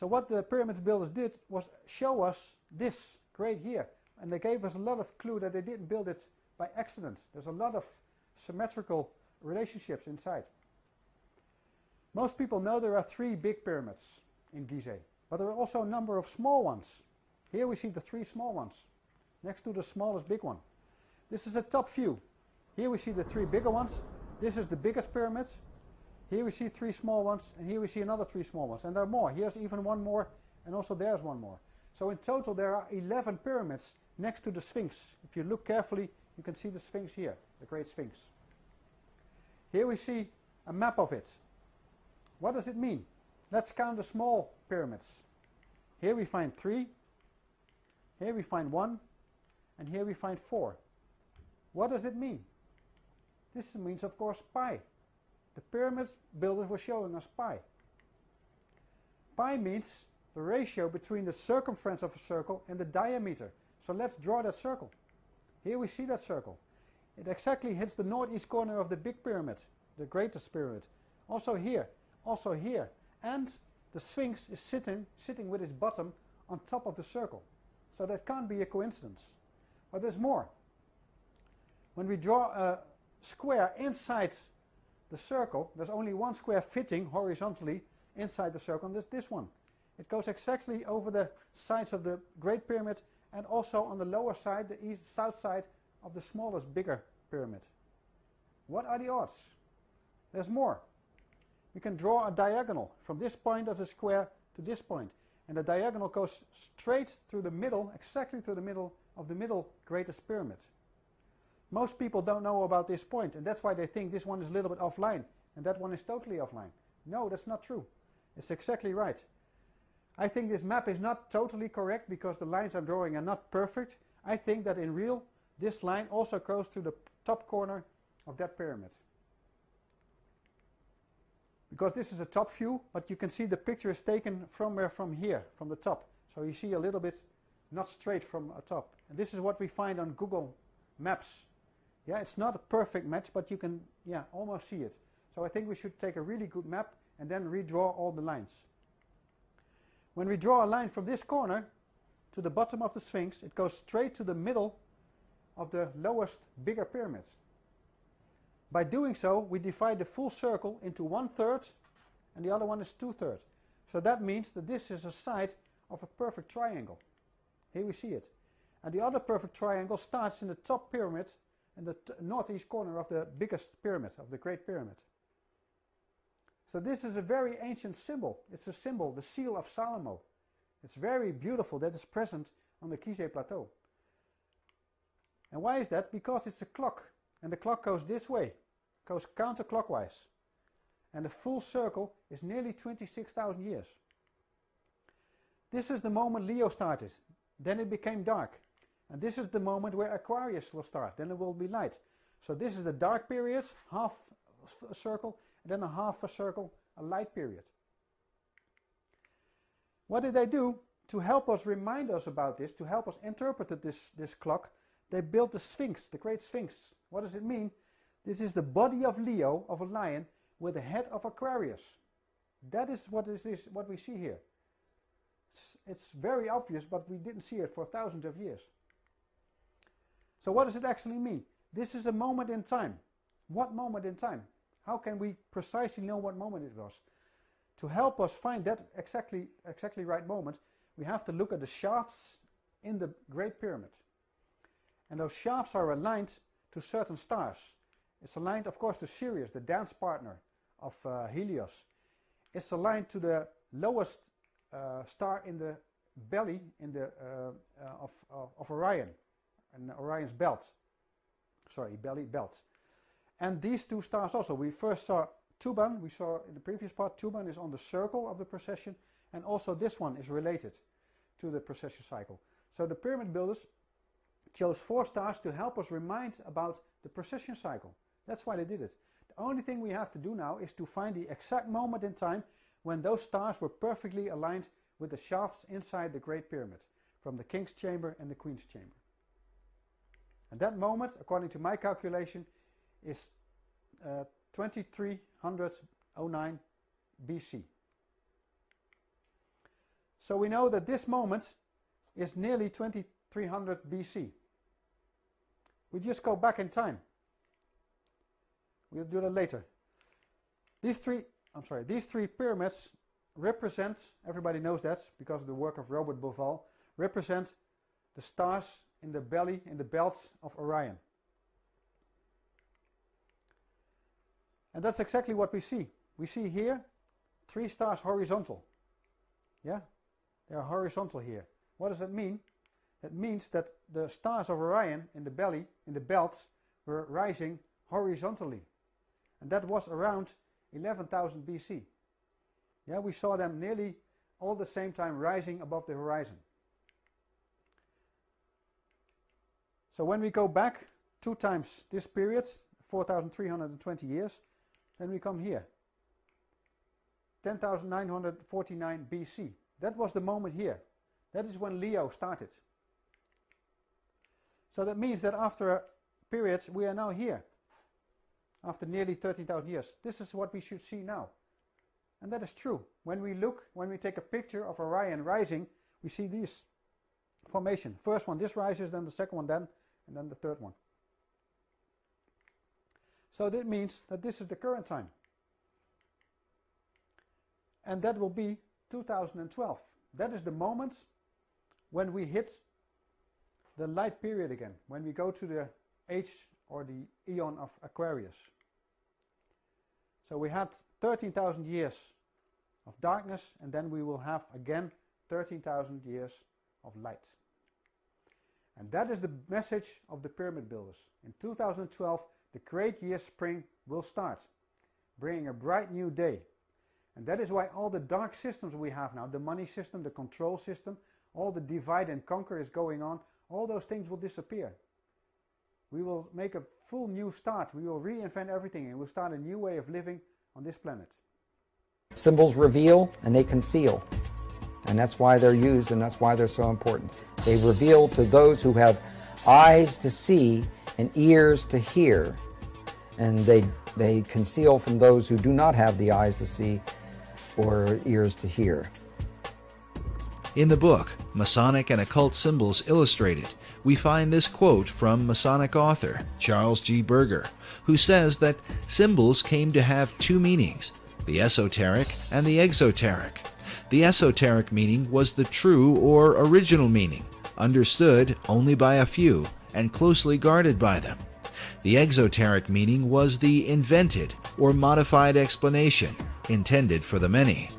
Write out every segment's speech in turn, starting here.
So what the pyramid builders did was show us this right here, and they gave us a lot of clue that they didn't build it by accident. There's a lot of symmetrical relationships inside. Most people know there are 3 big pyramids in Gizeh, but there are also a number of small ones. Here we see the 3 small ones next to the smallest big one. This is a top view. Here we see the 3 bigger ones. This is the biggest pyramid. Here we see 3 small ones, and here we see another 3 small ones, and there are more. Here's even one more, and also there's one more. So in total there are 11 pyramids next to the Sphinx. If you look carefully, you can see the Sphinx here, the Great Sphinx. Here we see a map of it. What does it mean? Let's count the small pyramids. Here we find 3, here we find 1, and here we find 4. What does it mean? This means, of course, pi. The pyramid builders were showing us pi. Pi means the ratio between the circumference of a circle and the diameter. So let's draw that circle. Here we see that circle. It exactly hits the northeast corner of the big pyramid, the greatest pyramid. Also here, and the Sphinx is sitting with its bottom on top of the circle. So that can't be a coincidence. But there's more. When we draw a square inside the circle, there's only one square fitting horizontally inside the circle, and that's this one. It goes exactly over the sides of the Great Pyramid and also on the lower side, the south side of the smallest, bigger pyramid. What are the odds? There's more. We can draw a diagonal from this point of the square to this point, and the diagonal goes straight through the middle, exactly through the middle of the middle greatest pyramid. Most people don't know about this point, and that's why they think this one is a little bit offline and that one is totally offline. No, that's not true. It's exactly right. I think this map is not totally correct because the lines I'm drawing are not perfect. I think that in real, this line also goes to the top corner of that pyramid. Because this is a top view, but you can see the picture is taken from here, from the top. So you see a little bit not straight from a top. And this is what we find on Google Maps. Yeah, it's not a perfect match, but you can almost see it. So I think we should take a really good map and then redraw all the lines. When we draw a line from this corner to the bottom of the Sphinx, it goes straight to the middle of the lowest, bigger pyramid. By doing so, we divide the full circle into 1/3 and the other one is 2/3. So that means that this is a side of a perfect triangle. Here we see it. And the other perfect triangle starts in the top pyramid, in the northeast corner of the biggest pyramid, of the Great Pyramid. So this is a very ancient symbol. It's a symbol, the seal of Salomo. It's very beautiful that it's present on the Gizeh Plateau. And why is that? Because it's a clock, and the clock goes this way, goes counterclockwise. And the full circle is nearly 26,000 years. This is the moment Leo started. Then it became dark. And this is the moment where Aquarius will start. Then it will be light. So this is the dark period, half a circle, and then a half a circle, a light period. What did they do to help us, remind us about this, to help us interpret this clock? They built the Sphinx, the Great Sphinx. What does it mean? This is the body of Leo, of a lion, with the head of Aquarius. That is what we see here. It's very obvious, but we didn't see it for thousands of years. So what does it actually mean? This is a moment in time. What moment in time? How can we precisely know what moment it was? To help us find that exactly right moment, we have to look at the shafts in the Great Pyramid. And those shafts are aligned to certain stars. It's aligned, of course, to Sirius, the dance partner of Helios. It's aligned to the lowest star in the belly of Orion, and Orion's belt. Sorry, belly, belt. And these two stars also. We first saw Tuban. We saw in the previous part, Tuban is on the circle of the precession, and also this one is related to the precession cycle. So the pyramid builders chose 4 stars to help us remind about the precession cycle. That's why they did it. The only thing we have to do now is to find the exact moment in time when those stars were perfectly aligned with the shafts inside the Great Pyramid, from the King's Chamber and the Queen's Chamber. And that moment, according to my calculation, is 2309 BC. So we know that this moment is nearly 2300 BC. We just go back in time. We'll do that later. These three pyramids represent, everybody knows that because of the work of Robert Bauval, represent the stars in the belly, in the belts of Orion. And that's exactly what we see. We see here 3 stars horizontal. Yeah? They are horizontal here. What does that mean? It means that the stars of Orion in the belly, in the belts, were rising horizontally. And that was around 11,000 BC. Yeah, we saw them nearly all the same time rising above the horizon. So when we go back 2 times this period, 4,320 years, then we come here. 10,949 BC. That was the moment here. That is when Leo started. So that means that after a period, we are now here. After nearly 13,000 years. This is what we should see now. And that is true. When we take a picture of Orion rising, we see this formation. First one, this rises, then the second one, and then the third one. So that means that this is the current time. And that will be 2012. That is the moment when we hit the light period again, when we go to the age or the eon of Aquarius. So we had 13,000 years of darkness, and then we will have again 13,000 years of light. And that is the message of the pyramid builders. In 2012, the great year spring will start, bringing a bright new day. And that is why all the dark systems we have now, the money system, the control system, all the divide and conquer is going on, all those things will disappear. We will make a full new start. We will reinvent everything, and we'll start a new way of living on this planet. Symbols reveal and they conceal. And that's why they're used, and that's why they're so important. They reveal to those who have eyes to see and ears to hear. And they conceal from those who do not have the eyes to see or ears to hear. In the book, Masonic and Occult Symbols Illustrated, we find this quote from Masonic author Charles G. Berger, who says that symbols came to have 2 meanings, the esoteric and the exoteric. The esoteric meaning was the true or original meaning, understood only by a few and closely guarded by them. The exoteric meaning was the invented or modified explanation intended for the many.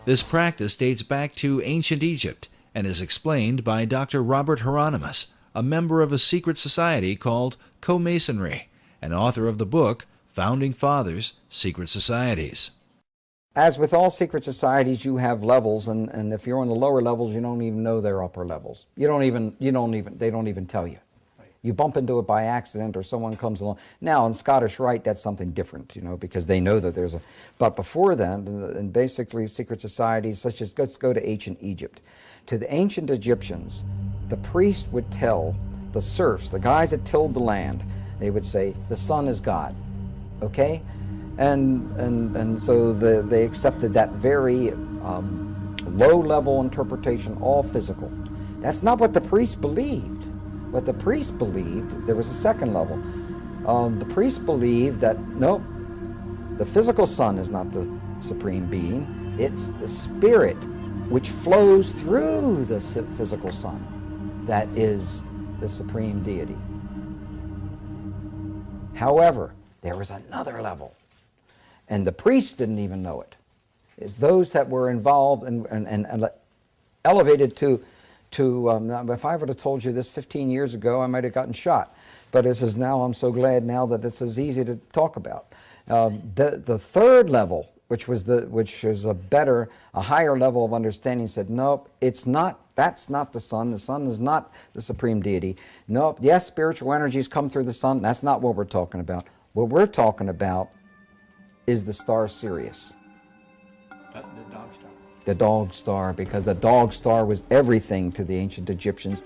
This practice dates back to ancient Egypt and is explained by Dr. Robert Hieronymus, a member of a secret society called Co-Masonry, and author of the book Founding Fathers, Secret Societies. As with all secret societies, you have levels, and if you're on the lower levels, you don't even know they're upper levels. They don't even tell you. You bump into it by accident, or someone comes along. Now, in Scottish Rite, that's something different, because they know that there's a... But before then, and basically secret societies, let's go to ancient Egypt. To the ancient Egyptians, the priest would tell the serfs, the guys that tilled the land, they would say, the sun is God, okay? And so they accepted that very low-level interpretation, all physical. That's not what the priest believed. What the priest believed, there was a second level. The priest believed that, nope, the physical sun is not the supreme being. It's the spirit which flows through the physical sun that is the supreme deity. However, there was another level, and the priests didn't even know it. It's those that were involved and elevated to if I would have told you this 15 years ago, I might have gotten shot. But this is now, I'm so glad now that this is easy to talk about. The third level, which was a higher level of understanding, said, nope, it's not, that's not the sun. The sun is not the supreme deity. Nope, yes, spiritual energies come through the sun. That's not what we're talking about. What we're talking about is the star Sirius. The dog star. The dog star, because the dog star was everything to the ancient Egyptians.